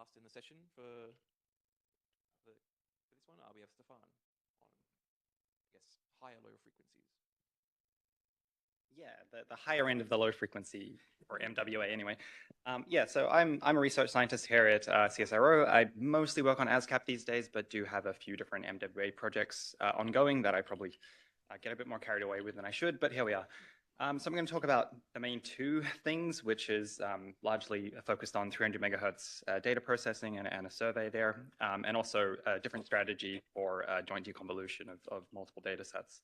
last in the session for this one, we have Stefan on, I guess, higher low frequencies. Yeah, the higher end of the low frequency, or MWA anyway. Yeah, so I'm a research scientist here at CSIRO. I mostly work on ASCAP these days, but do have a few different MWA projects ongoing that I probably get a bit more carried away with than I should, but here we are. So I'm going to talk about the main two things, which is largely focused on 300 megahertz data processing and a survey there, and also a different strategy for joint deconvolution of multiple data sets.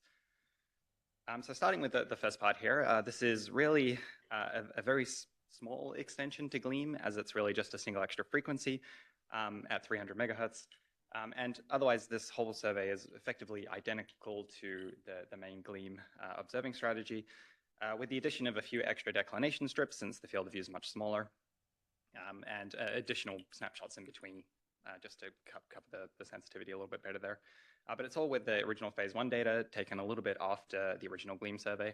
So starting with the first part here, this is really a very small extension to Gleam, as it's really just a single extra frequency at 300 megahertz. And otherwise, this whole survey is effectively identical to the main Gleam observing strategy, with the addition of a few extra declination strips, since the field of view is much smaller, and additional snapshots in between, just to cover the sensitivity a little bit better there. But it's all with the original phase 1 data taken a little bit after the original Gleam survey.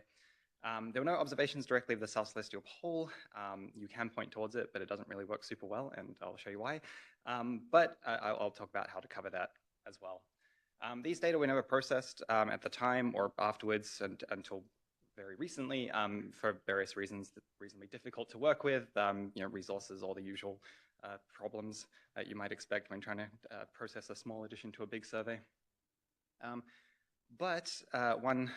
There were no observations directly of the South Celestial Pole. You can point towards it, but it doesn't really work super well, and I'll show you why. But I'll talk about how to cover that as well. These data were never processed at the time or afterwards until very recently, for various reasons, reasonably difficult to work with, resources, all the usual problems that you might expect when trying to process a small addition to a big survey. But one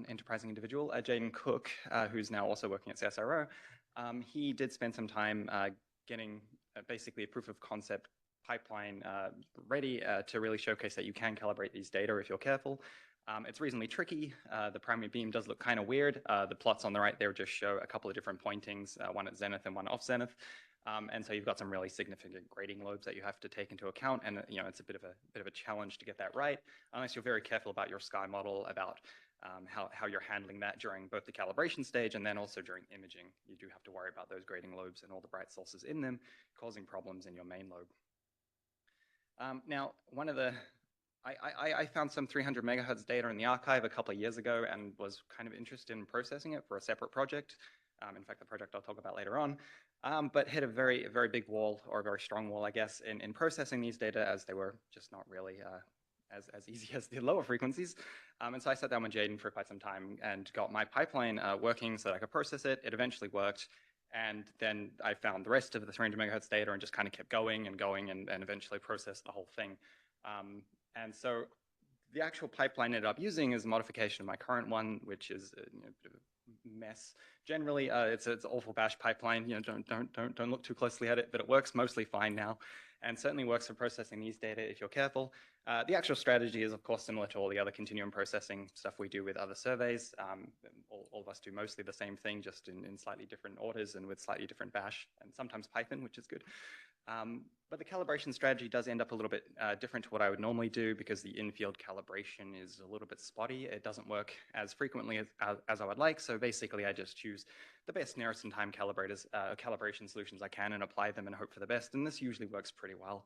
enterprising individual, Jaden Cook, who's now also working at CSIRO, he did spend some time getting basically a proof of concept pipeline ready to really showcase that you can calibrate these data if you're careful. It's reasonably tricky. The primary beam does look kind of weird. The plots on the right there just show a couple of different pointings, one at zenith and one off zenith. And so you've got some really significant grading lobes that you have to take into account, and it's a bit of a challenge to get that right, unless you're very careful about your sky model, about how you're handling that during both the calibration stage and then also during imaging. You do have to worry about those grading lobes and all the bright sources in them causing problems in your main lobe. Now, I found some 300 megahertz data in the archive a couple of years ago and was kind of interested in processing it for a separate project. In fact, the project I'll talk about later on, but hit a very big wall, or a very strong wall, I guess, in processing these data, as they were just not really as easy as the lower frequencies. And so I sat down with Jaden for quite some time and got my pipeline working so that I could process it. It eventually worked. And then I found the rest of the 300 megahertz data and just kind of kept going and eventually processed the whole thing. And so the actual pipeline I ended up using is a modification of my current one, which is a bit of a mess. Generally, it's an awful bash pipeline. Don't look too closely at it, but it works mostly fine now, and certainly works for processing these data if you're careful. The actual strategy is, of course, similar to all the other continuum processing stuff we do with other surveys. All of us do mostly the same thing, just in slightly different orders and with slightly different bash, and sometimes Python, which is good. But the calibration strategy does end up a little bit different to what I would normally do, because the in-field calibration is a little bit spotty. It doesn't work as frequently as I would like. So basically, I just choose the best nearest in time calibration solutions I can and apply them and hope for the best. And this usually works pretty well.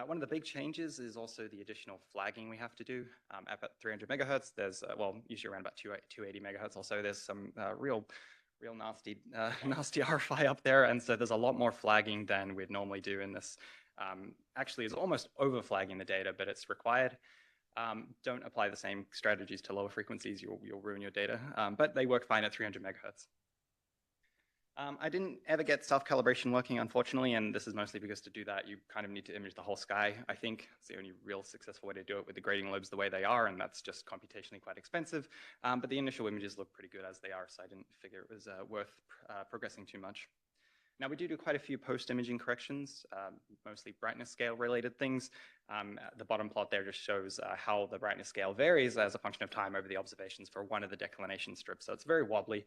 One of the big changes is also the additional flagging we have to do. At 300 megahertz, there's, usually around about 280 megahertz also, there's some real nasty RFI up there, and so there's a lot more flagging than we'd normally do in this. Actually, is almost over flagging the data, but it's required. Don't apply the same strategies to lower frequencies; you'll ruin your data. But they work fine at 300 megahertz. I didn't ever get self-calibration working, unfortunately, and this is mostly because to do that, you kind of need to image the whole sky. I think it's the only real successful way to do it with the grading lobes the way they are, and that's just computationally quite expensive. But the initial images look pretty good as they are, so I didn't figure it was worth progressing too much. Now, we do quite a few post-imaging corrections, mostly brightness scale related things. The bottom plot there just shows how the brightness scale varies as a function of time over the observations for one of the declination strips. So it's very wobbly,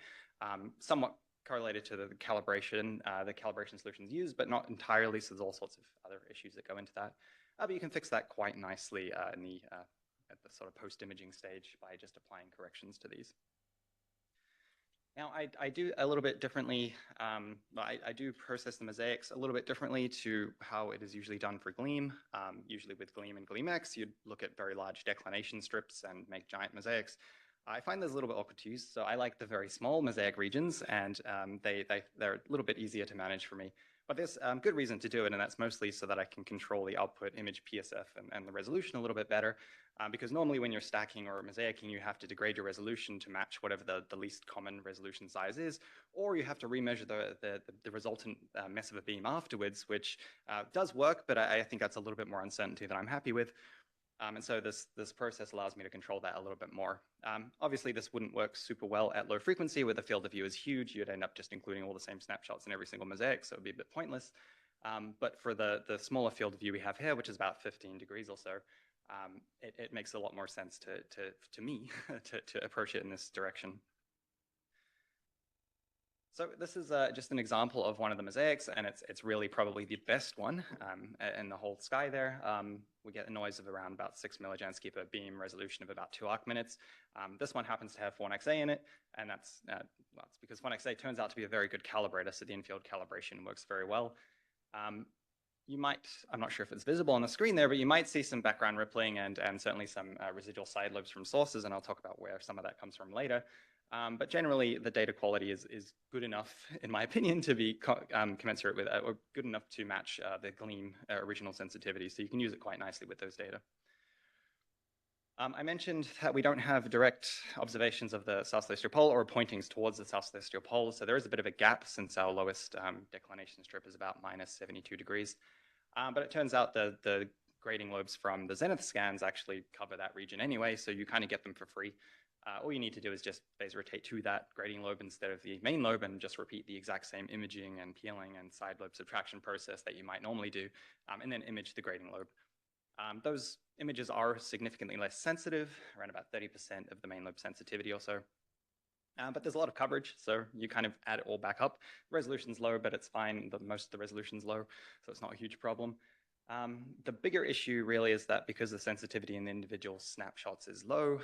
somewhat correlated to the calibration solutions used, but not entirely, so there's all sorts of other issues that go into that. But you can fix that quite nicely at the sort of post-imaging stage by just applying corrections to these. Now, I do a little bit differently. I do process the mosaics a little bit differently to how it is usually done for Gleam. Usually with Gleam and GleamX, you'd look at very large declination strips and make giant mosaics. I find those a little bit awkward to use, so I like the very small mosaic regions, and they're a little bit easier to manage for me. But there's good reason to do it, and that's mostly so that I can control the output image PSF and the resolution a little bit better, because normally when you're stacking or mosaicing, you have to degrade your resolution to match whatever the least common resolution size is, or you have to remeasure the resultant mess of a beam afterwards, which does work, but I think that's a little bit more uncertainty than I'm happy with. And so this process allows me to control that a little bit more. Obviously, this wouldn't work super well at low frequency where the field of view is huge. You'd end up just including all the same snapshots in every single mosaic, so it would be a bit pointless. But for the smaller field of view we have here, which is about 15 degrees or so, it makes a lot more sense to me to approach it in this direction. So this is just an example of one of the mosaics, and it's really probably the best one in the whole sky there. We get a noise of around about 6 millijansky per beam, resolution of about 2 arc minutes. This one happens to have 1XA in it, and that's well, it's because 1XA turns out to be a very good calibrator, so the in-field calibration works very well. You might, I'm not sure if it's visible on the screen there, but you might see some background rippling and certainly some residual side lobes from sources, and I'll talk about where some of that comes from later. But generally, the data quality is good enough, in my opinion, to be commensurate with, or good enough to match the Gleam original sensitivity. So you can use it quite nicely with those data. I mentioned that we don't have direct observations of the south celestial pole or pointings towards the south celestial pole. So there is a bit of a gap since our lowest declination strip is about minus 72 degrees. But it turns out the grading lobes from the zenith scans actually cover that region anyway, so you kind of get them for free. All you need to do is just phase rotate to that grading lobe instead of the main lobe and just repeat the exact same imaging and peeling and side lobe subtraction process that you might normally do, and then image the grading lobe. Those images are significantly less sensitive, around about 30% of the main lobe sensitivity or so. But there's a lot of coverage, so you kind of add it all back up. Resolution's low, but it's fine. Most of the resolution's low, so it's not a huge problem. The bigger issue really is that because the sensitivity in the individual snapshots is low,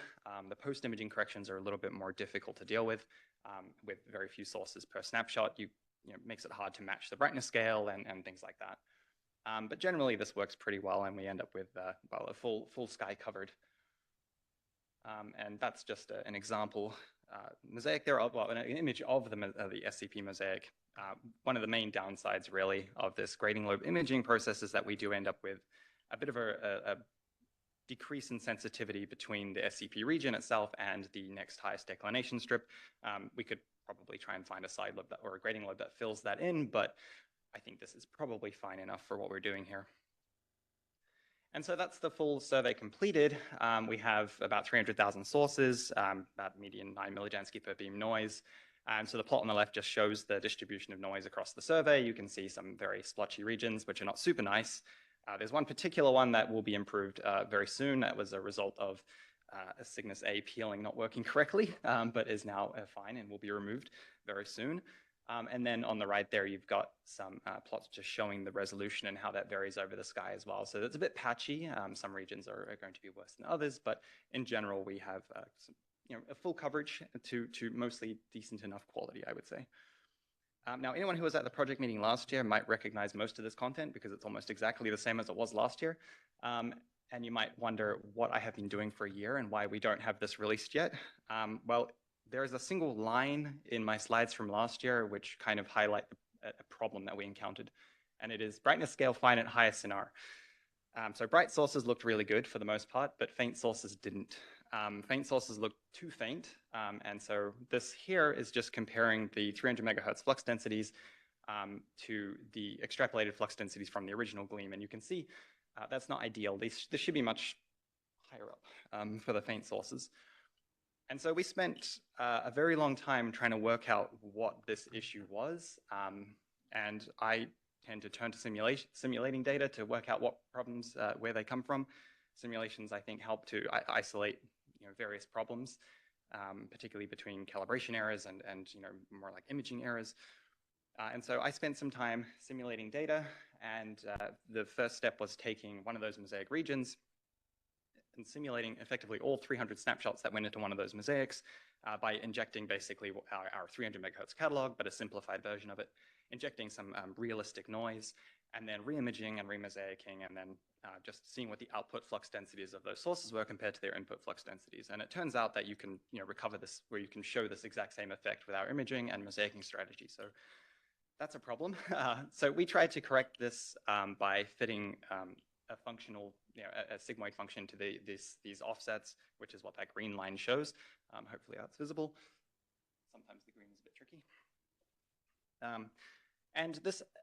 the post-imaging corrections are a little bit more difficult to deal with very few sources per snapshot. It makes it hard to match the brightness scale and things like that. But generally, this works pretty well, and we end up with well, a full sky covered. And that's just an example mosaic there, well, an image of the SCP mosaic. One of the main downsides, really, of this grading lobe imaging process is that we do end up with a bit of a decrease in sensitivity between the SCP region itself and the next highest declination strip. We could probably try and find a side lobe or a grading lobe that fills that in, but I think this is probably fine enough for what we're doing here. And so that's the full survey completed. We have about 300,000 sources, about median 9 millijansky per beam noise. So the plot on the left just shows the distribution of noise across the survey. You can see some very splotchy regions, which are not super nice. There's one particular one that will be improved very soon. That was a result of a Cygnus A peeling not working correctly, but is now fine and will be removed very soon. And then on the right there, you've got some plots just showing the resolution and how that varies over the sky as well. So it's a bit patchy. Some regions are going to be worse than others, but in general, we have a full coverage to mostly decent enough quality, I would say. Now, anyone who was at the project meeting last year might recognize most of this content because it's almost exactly the same as it was last year. And you might wonder what I have been doing for a year and why we don't have this released yet. Well, there is a single line in my slides from last year which kind of highlight a problem that we encountered, and it is brightness scale fine at highest NR. So bright sources looked really good for the most part, but faint sources didn't. Faint sources looked too faint, and so this here is just comparing the 300 megahertz flux densities to the extrapolated flux densities from the original Gleam, and you can see that's not ideal. This should be much higher up for the faint sources. And so we spent a very long time trying to work out what this issue was. And I tend to turn to simulating data to work out what problems, where they come from. Simulations, I think, help to isolate various problems, particularly between calibration errors and more like imaging errors. And so I spent some time simulating data. And the first step was taking one of those mosaic regions and simulating effectively all 300 snapshots that went into one of those mosaics by injecting basically our 300 megahertz catalog, but a simplified version of it, injecting some realistic noise, and then re-imaging and remosaicing, and then just seeing what the output flux densities of those sources were compared to their input flux densities. And it turns out that you can recover this, where you can show this exact same effect with our imaging and mosaicing strategy. So that's a problem. So we tried to correct this by fitting a functional, a sigmoid function to these offsets, which is what that green line shows. Hopefully that's visible. Sometimes the green is a bit tricky.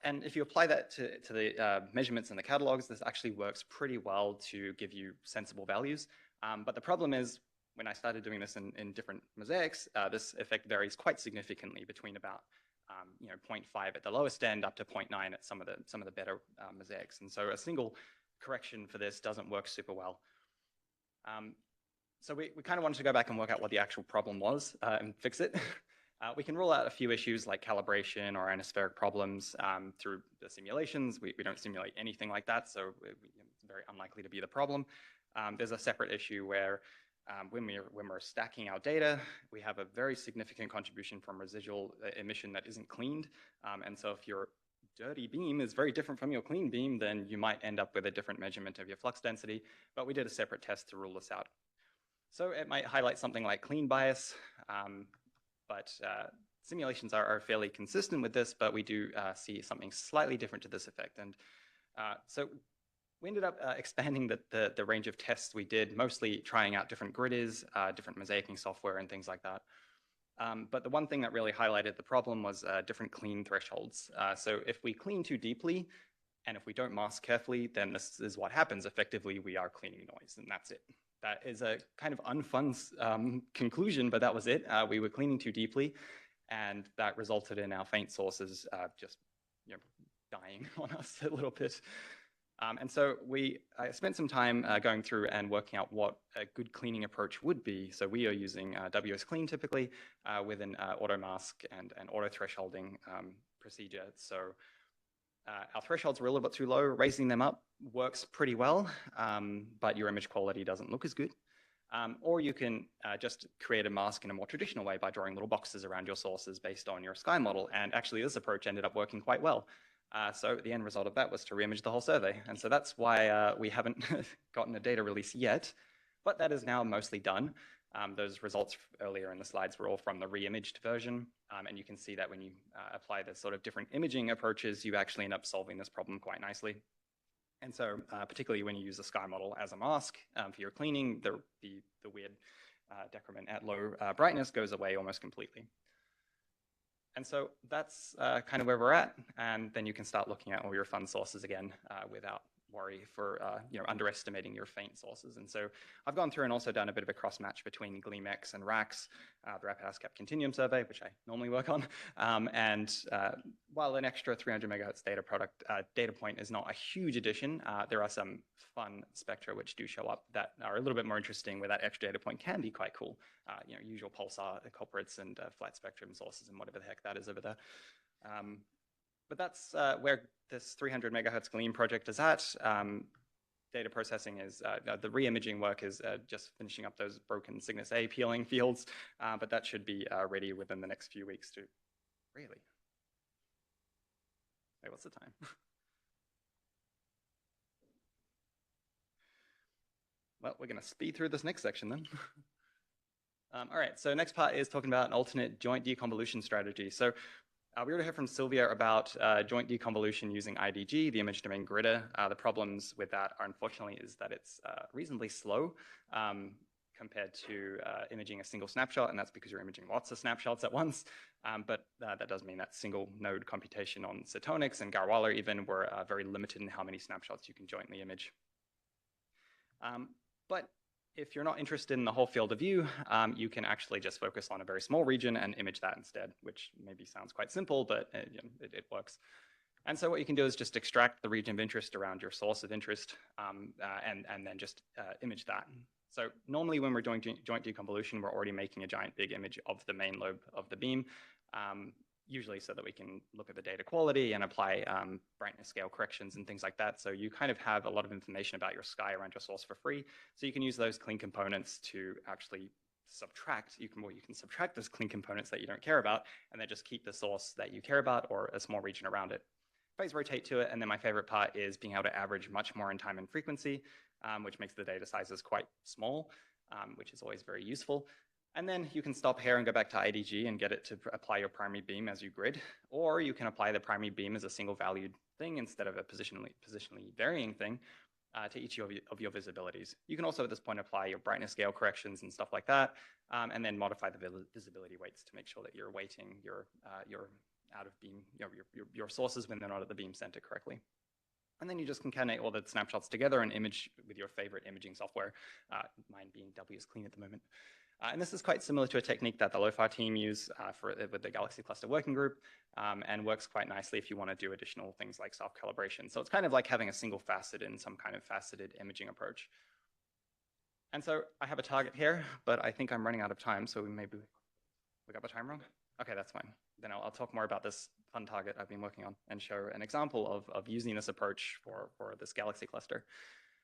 And if you apply that to the measurements in the catalogs, this actually works pretty well to give you sensible values. But the problem is, when I started doing this in different mosaics, this effect varies quite significantly between about 0.5 at the lowest end up to 0.9 at some of the better mosaics. And so a single correction for this doesn't work super well. So we kind of wanted to go back and work out what the actual problem was and fix it. We can rule out a few issues like calibration or anispheric problems through the simulations. We don't simulate anything like that, so it's very unlikely to be the problem. There's a separate issue where when we're stacking our data, we have a very significant contribution from residual emission that isn't cleaned. And so if your dirty beam is very different from your clean beam, then you might end up with a different measurement of your flux density. But we did a separate test to rule this out. So it might highlight something like clean bias, but simulations are fairly consistent with this, but we do see something slightly different to this effect. And so we ended up expanding the range of tests we did, mostly trying out different gridders, different mosaicing software, and things like that. But the one thing that really highlighted the problem was different clean thresholds. So if we clean too deeply, and if we don't mask carefully, then this is what happens. Effectively, we are cleaning noise, and that's it. That is a kind of unfun conclusion, but that was it. We were cleaning too deeply, and that resulted in our faint sources just dying on us a little bit. And so I spent some time going through and working out what a good cleaning approach would be. So we are using WS Clean typically with an auto mask and an auto thresholding procedure. So our thresholds were a little bit too low. Raising them up works pretty well, but your image quality doesn't look as good. Or you can just create a mask in a more traditional way by drawing little boxes around your sources based on your sky model. And actually, this approach ended up working quite well. So the end result of that was to reimage the whole survey. And so that's why we haven't gotten a data release yet, but that is now mostly done. Those results earlier in the slides were all from the re-imaged version. And you can see that when you apply the sort of different imaging approaches, you actually end up solving this problem quite nicely. And so particularly when you use the sky model as a mask for your cleaning, the weird decrement at low brightness goes away almost completely. And so that's kind of where we're at. And then you can start looking at all your fun sources again without worry for underestimating your faint sources. And so I've gone through and also done a bit of a cross match between GleamX and RACS, the Rapid ASCAP Continuum Survey, which I normally work on. And while an extra 300 megahertz data point is not a huge addition, there are some fun spectra which do show up that are a little bit more interesting, where that extra data point can be quite cool. Usual pulsar culprits and flat spectrum sources and whatever the heck that is over there. But that's where this 300 megahertz Gleam project is at. Data processing is, the re-imaging work is just finishing up those broken Cygnus A peeling fields, but that should be ready within the next few weeks too. Really? Wait, what's the time? Well, we're going to speed through this next section then. All right, so next part is talking about an alternate joint deconvolution strategy. So we already heard from Sylvia about joint deconvolution using IDG, the image domain gridder. The problems with that are, unfortunately, is that it's reasonably slow compared to imaging a single snapshot, and that's because you're imaging lots of snapshots at once. But that does mean that single node computation on Cetonix and Garwala even were very limited in how many snapshots you can jointly image. But if you're not interested in the whole field of view, you can actually just focus on a very small region and image that instead, which maybe sounds quite simple, but it works. And so what you can do is just extract the region of interest around your source of interest and then just image that. So normally when we're doing joint deconvolution, we're already making a giant big image of the main lobe of the beam, usually so that we can look at the data quality and apply brightness scale corrections and things like that. So you kind of have a lot of information about your sky around your source for free. So you can use those clean components to actually subtract. You can subtract those clean components that you don't care about, and then just keep the source that you care about or a small region around it. phase rotate to it. And then my favorite part is being able to average much more in time and frequency, which makes the data sizes quite small, which is always very useful. And then you can stop here and go back to IDG and get it to apply your primary beam as you grid, or you can apply the primary beam as a single valued thing instead of a positionally varying thing to each of your visibilities. You can also at this point apply your brightness scale corrections and stuff like that, and then modify the visibility weights to make sure that you're weighting your out of beam, your sources when they're not at the beam center correctly. And then you just concatenate all the snapshots together and image with your favorite imaging software, mine being WSClean at the moment. And this is quite similar to a technique that the LOFAR team use with the Galaxy Cluster Working Group, and works quite nicely if you want to do additional things like self-calibration. So it's kind of like having a single facet in some kind of faceted imaging approach. And so I have a target here, but I think I'm running out of time, so maybe we got the time wrong? Okay, that's fine. Then I'll talk more about this fun target I've been working on and show an example of using this approach for this Galaxy cluster.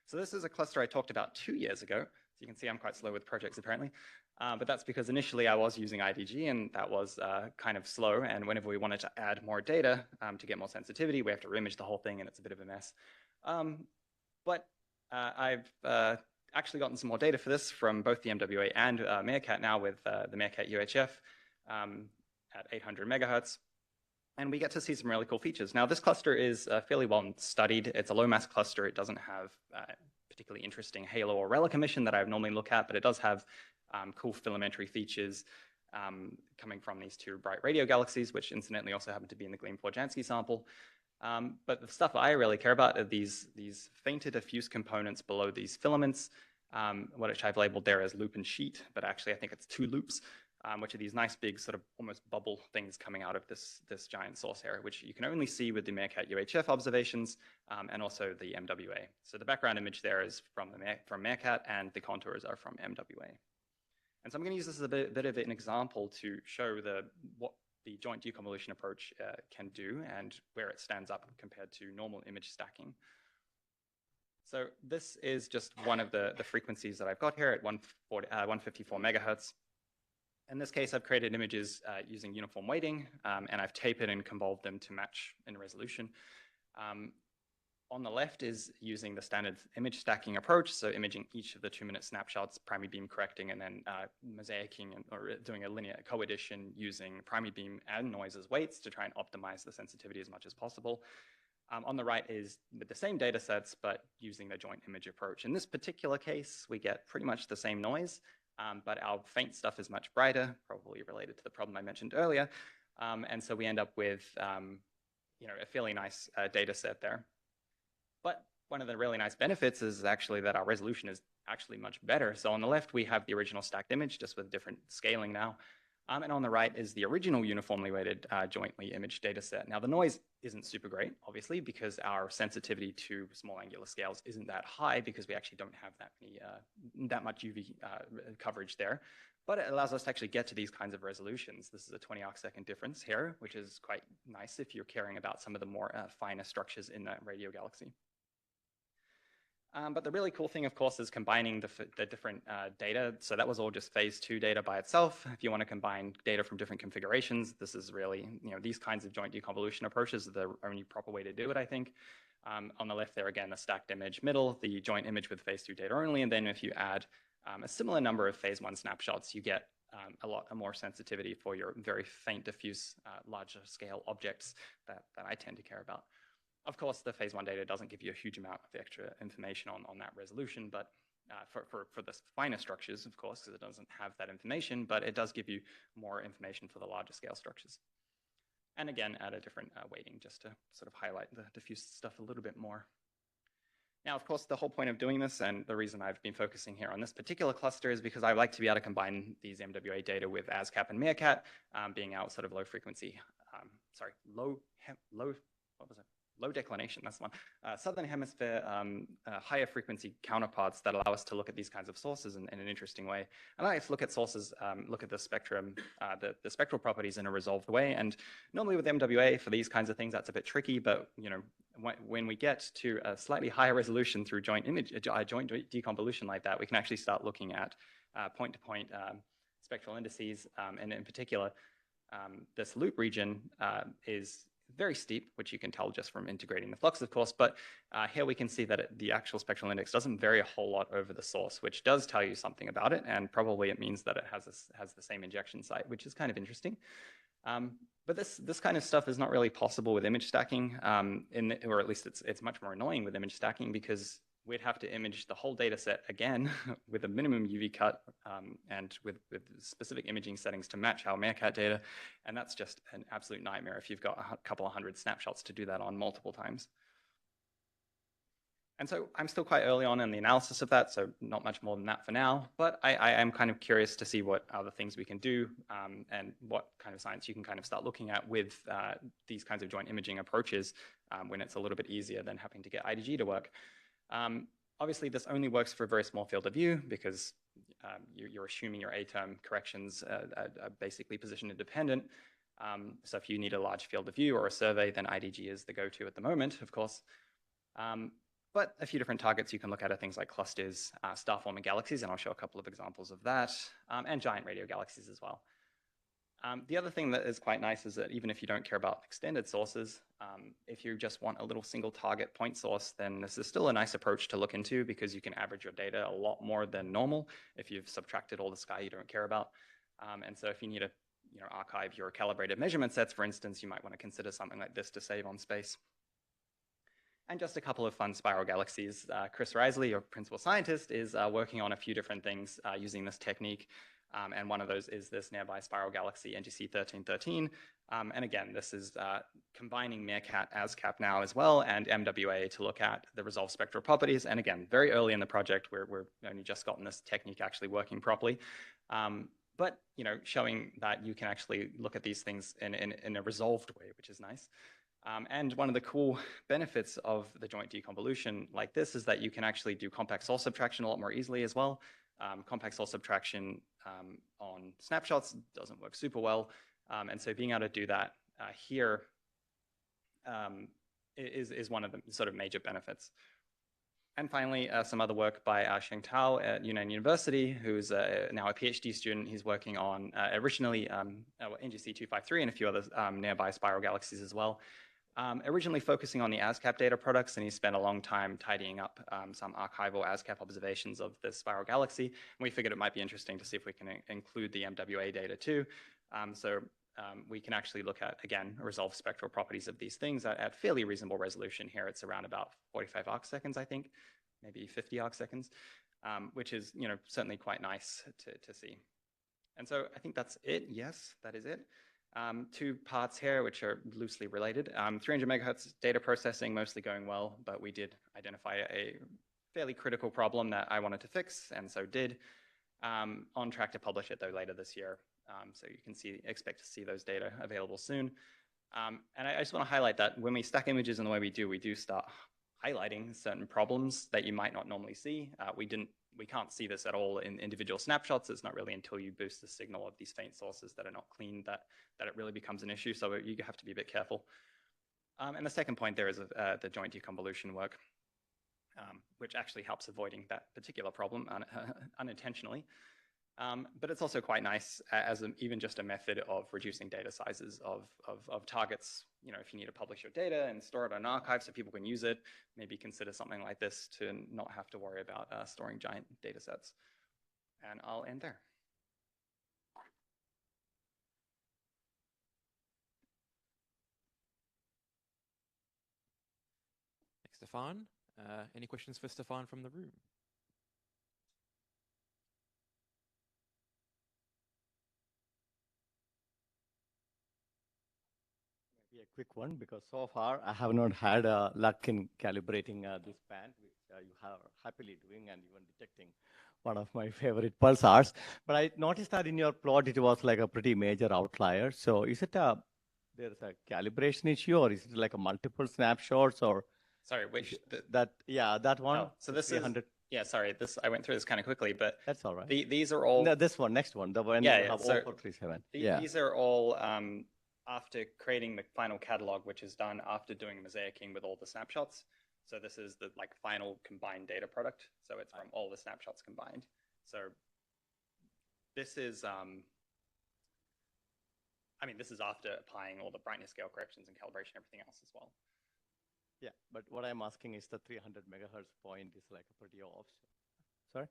So this is a cluster I talked about 2 years ago. So you can see I'm quite slow with projects apparently. But that's because initially I was using IDG and that was kind of slow. And whenever we wanted to add more data to get more sensitivity, we have to reimage the whole thing and it's a bit of a mess. But I've actually gotten some more data for this from both the MWA and Meerkat now with the Meerkat UHF at 800 megahertz. And we get to see some really cool features. Now, this cluster is fairly well studied. It's a low mass cluster. It doesn't have particularly interesting halo or relic emission that I would normally look at, but it does have cool filamentary features coming from these two bright radio galaxies, which incidentally also happen to be in the Gleam-4 sample. But the stuff I really care about are these fainter diffuse components below these filaments, which I've labeled there as loop and sheet, but actually I think it's two loops. Which are these nice big sort of almost bubble things coming out of this giant source area, which you can only see with the Meerkat UHF observations and also the MWA. So the background image there is from Meerkat and the contours are from MWA. And so I'm going to use this as a bit of an example to show what the joint deconvolution approach can do and where it stands up compared to normal image stacking. So this is just one of the frequencies that I've got here at 154 megahertz. In this case, I've created images using uniform weighting, and I've tapered and convolved them to match in resolution. On the left is using the standard image stacking approach, so imaging each of the 2-minute snapshots, primary beam correcting, and then mosaicing or doing a linear co-addition using primary beam and noise as weights to try and optimize the sensitivity as much as possible. On the right is with the same data sets, but using the joint image approach. In this particular case, we get pretty much the same noise, but our faint stuff is much brighter, probably related to the problem I mentioned earlier. And so we end up with a fairly nice data set there. But one of the really nice benefits is actually that our resolution is actually much better. So on the left, we have the original stacked image, just with different scaling now. And on the right is the original uniformly weighted jointly imaged data set. Now, the noise isn't super great, obviously, because our sensitivity to small angular scales isn't that high because we actually don't have that much UV coverage there. But it allows us to actually get to these kinds of resolutions. This is a 20 arcsecond difference here, which is quite nice if you're caring about some of the more finer structures in that radio galaxy. But the really cool thing, of course, is combining the different data. So that was all just phase 2 data by itself. If you want to combine data from different configurations, this is really, these kinds of joint deconvolution approaches are the only proper way to do it, I think. On the left there, again, the stacked image middle, the joint image with phase 2 data only. And then if you add a similar number of phase 1 snapshots, you get a lot more sensitivity for your very faint, diffuse, larger scale objects that I tend to care about. Of course, the phase 1 data doesn't give you a huge amount of extra information on that resolution, but for the finer structures, of course, because it doesn't have that information, but it does give you more information for the larger scale structures. And again, at a different weighting, just to sort of highlight the diffuse stuff a little bit more. Now, of course, the whole point of doing this, and the reason I've been focusing here on this particular cluster, is because I like to be able to combine these MWA data with ASCAP and Meerkat, being out sort of low frequency, low declination, that's the one. Southern hemisphere, higher frequency counterparts that allow us to look at these kinds of sources in an interesting way. And I like to look at sources, look at the spectrum, the spectral properties in a resolved way. And normally with MWA for these kinds of things, that's a bit tricky, but when we get to a slightly higher resolution through joint deconvolution like that, we can actually start looking at point-to-point spectral indices. And in particular, this loop region is very steep, which you can tell just from integrating the flux, of course, but here we can see that the actual spectral index doesn't vary a whole lot over the source, which does tell you something about it, and probably it means that it has the same injection site, which is kind of interesting. But this kind of stuff is not really possible with image stacking, or at least it's much more annoying with image stacking, because we'd have to image the whole data set again with a minimum UV cut and with specific imaging settings to match our Meerkat data. And that's just an absolute nightmare if you've got a couple of hundred snapshots to do that on multiple times. And so I'm still quite early on in the analysis of that, so not much more than that for now. But I am kind of curious to see what other things we can do and what kind of science you can kind of start looking at with these kinds of joint imaging approaches when it's a little bit easier than having to get IDG to work. Obviously, this only works for a very small field of view because you're assuming your A-term corrections are basically position independent. So if you need a large field of view or a survey, then IDG is the go-to at the moment, of course. But a few different targets you can look at are things like clusters, star-forming galaxies, and I'll show a couple of examples of that, and giant radio galaxies as well. The other thing that is quite nice is that even if you don't care about extended sources, if you just want a little single target point source, then this is still a nice approach to look into because you can average your data a lot more than normal if you've subtracted all the sky you don't care about. And so if you need to archive your calibrated measurement sets, for instance, you might want to consider something like this to save on space. And just a couple of fun spiral galaxies. Chris Risley, your principal scientist, is working on a few different things using this technique. And one of those is this nearby spiral galaxy, NGC 1313. And again, this is combining Meerkat ASCAP now as well and MWA to look at the resolved spectral properties. And again, very early in the project, we're only just gotten this technique actually working properly. But showing that you can actually look at these things in a resolved way, which is nice. And one of the cool benefits of the joint deconvolution like this is that you can actually do compact source subtraction a lot more easily as well. Compact source subtraction on snapshots doesn't work super well. And so being able to do that here is one of the sort of major benefits. And finally, some other work by Sheng Tao at Yunnan University, who's now a PhD student. He's working on originally NGC 253 and a few other nearby spiral galaxies as well. Originally focusing on the ASCAP data products, and he spent a long time tidying up some archival ASCAP observations of this spiral galaxy. And we figured it might be interesting to see if we can include the MWA data too. So we can actually look at, again, resolved spectral properties of these things at fairly reasonable resolution here. It's around about 45 arcseconds, I think, maybe 50 arcseconds, which is certainly quite nice to see. And so I think that's it. Yes, that is it. Two parts here, which are loosely related. 300 megahertz data processing, mostly going well, but we did identify a fairly critical problem that I wanted to fix, and so did. On track to publish it, though, later this year. So you can expect to see those data available soon. And I just want to highlight that when we stack images in the way we do start highlighting certain problems that you might not normally see. We can't see this at all in individual snapshots. It's not really until you boost the signal of these faint sources that are not clean that it really becomes an issue. So you have to be a bit careful. And the second point there is the joint deconvolution work, which actually helps avoiding that particular problem unintentionally. But it's also quite nice as even just a method of reducing data sizes of targets. If you need to publish your data and store it on an archive so people can use it, maybe consider something like this to not have to worry about storing giant data sets. And I'll end there. Thanks, Stefan. Any questions for Stefan from the room? A quick one, because so far I have not had luck in calibrating this band, which you are happily doing and even detecting one of my favorite pulsars. But I noticed that in your plot it was like a pretty major outlier. So is it there's a calibration issue, or is it like a multiple snapshots, or? Sorry, which that one. Oh, so this is yeah. Sorry, I went through this kind of quickly, but that's all right. These are all. No, this one, next one, the one you have 0437. These are all after creating the final catalog, which is done after doing mosaicing with all the snapshots. So this is the final combined data product. So it's from all the snapshots combined. So this is I mean, this is after applying all the brightness scale corrections and calibration, everything else as well. Yeah, but what I'm asking is the 300 megahertz point is like a pretty off. Sorry?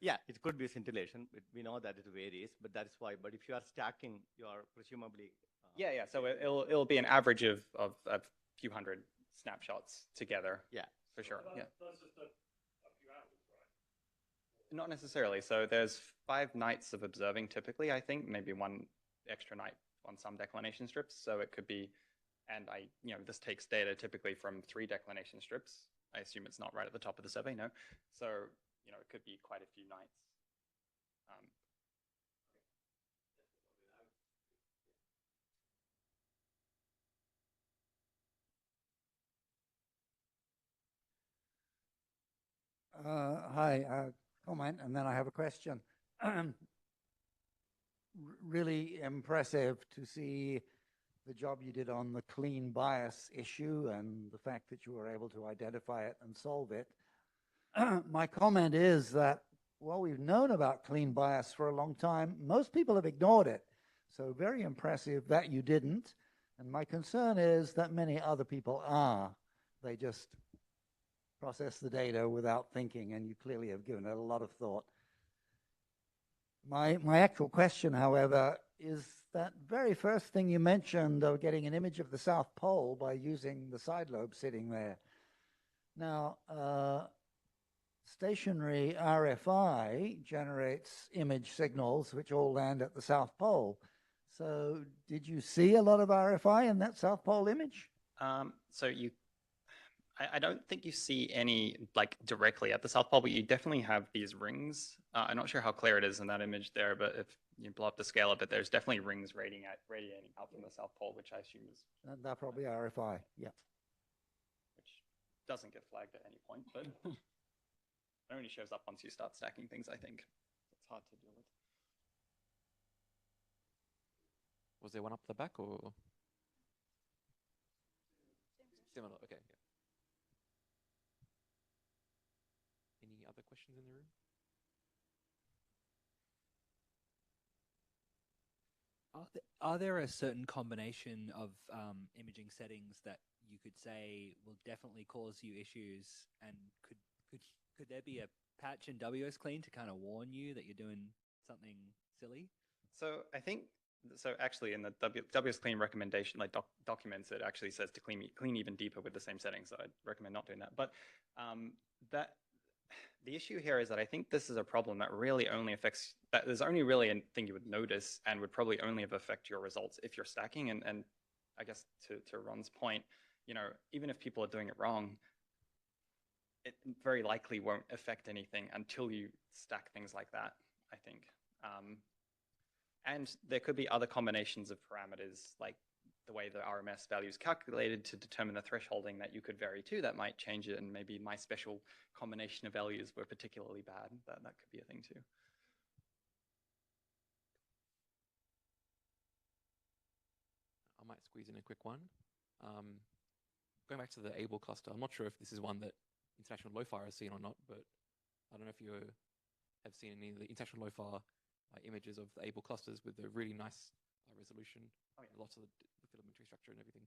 Yeah, it could be scintillation. We know that it varies, but that is why. But if you are stacking, you are presumably. Yeah. So it'll be an average of a few hundred snapshots together. Yeah. For sure. Well, Yeah. that's just a few hours, right? Not necessarily. So there's 5 nights of observing typically, I think, maybe 1 extra night on some declination strips. So it could be, and this takes data typically from 3 declination strips. I assume it's not right at the top of the survey, no. So, it could be quite a few nights. Hi, comment, and then I have a question. Really impressive to see the job you did on the clean bias issue and the fact that you were able to identify it and solve it. My comment is that, well, we've known about clean bias for a long time. Most people have ignored it. So very impressive that you didn't. And my concern is that many other people are. They just process the data without thinking, and you clearly have given it a lot of thought. My actual question, however, is that very first thing you mentioned of getting an image of the South Pole by using the side lobe sitting there. Now, stationary RFI generates image signals which all land at the South Pole. So did you see a lot of RFI in that South Pole image? I don't think you see any like directly at the South Pole, but you definitely have these rings. I'm not sure how clear it is in that image there, but if you blow up the scale of it, there's definitely rings radiating out from the South Pole, which I assume is... That's probably RFI, yeah. Which doesn't get flagged at any point, but it only shows up once you start stacking things, I think. It's hard to deal with. Was there one up the back or? Similar, okay. Yeah. Any other questions in the room? Are there a certain combination of imaging settings that you could say will definitely cause you issues, and could there be a patch in WS Clean to kind of warn you that you're doing something silly? So I think, actually in the WS Clean recommendation, like documents, it actually says to clean even deeper with the same settings. So I'd recommend not doing that. But the issue here is that I think this is a problem that really only affects, that there's only really a thing you would notice and would probably only affect your results if you're stacking. And I guess to Ron's point, even if people are doing it wrong, it very likely won't affect anything until you stack things like that, I think. And there could be other combinations of parameters, like the way the RMS value is calculated to determine the thresholding that you could vary too, that might change it. And maybe my special combination of values were particularly bad. That could be a thing too. I might squeeze in a quick one. Going back to the ABLE cluster, I'm not sure if this is one that International LOFAR has seen or not, but I don't know if you have seen any of the International LOFAR images of the ABLE clusters with the really nice resolution, lots of the filamentary structure and everything.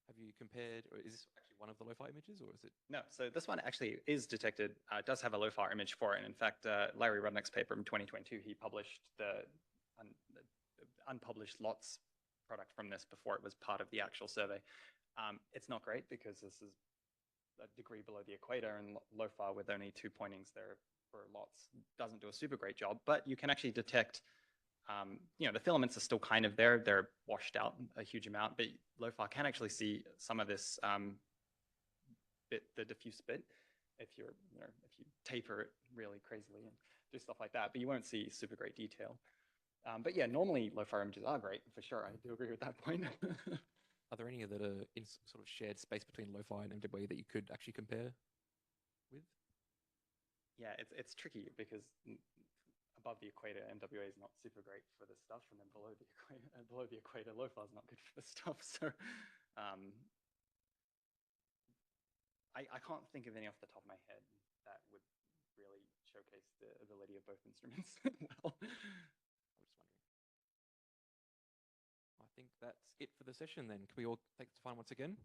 Have you compared, or is this actually one of the LOFAR images, or is it? No, so this one actually is detected, does have a LOFAR image for it. And in fact, Larry Rudnick's paper from 2022, he published the unpublished lots product from this before it was part of the actual survey. It's not great because this is a degree below the equator, and LOFAR with only 2 pointings there for lots doesn't do a super great job, but you can actually detect, the filaments are still kind of there. They're washed out a huge amount, but LOFAR can actually see some of this the diffuse bit if you taper it really crazily and do stuff like that, but you won't see super great detail. But yeah, normally LOFAR images are great, for sure. I do agree with that point. Are there any that are in sort of shared space between LOFAR and MWA that you could actually compare with? Yeah, it's tricky because above the equator, MWA is not super great for this stuff, and then below the equator, LOFAR is not good for this stuff. So I can't think of any off the top of my head that would really showcase the ability of both instruments well. that's it for the session then. Can we all take the time once again?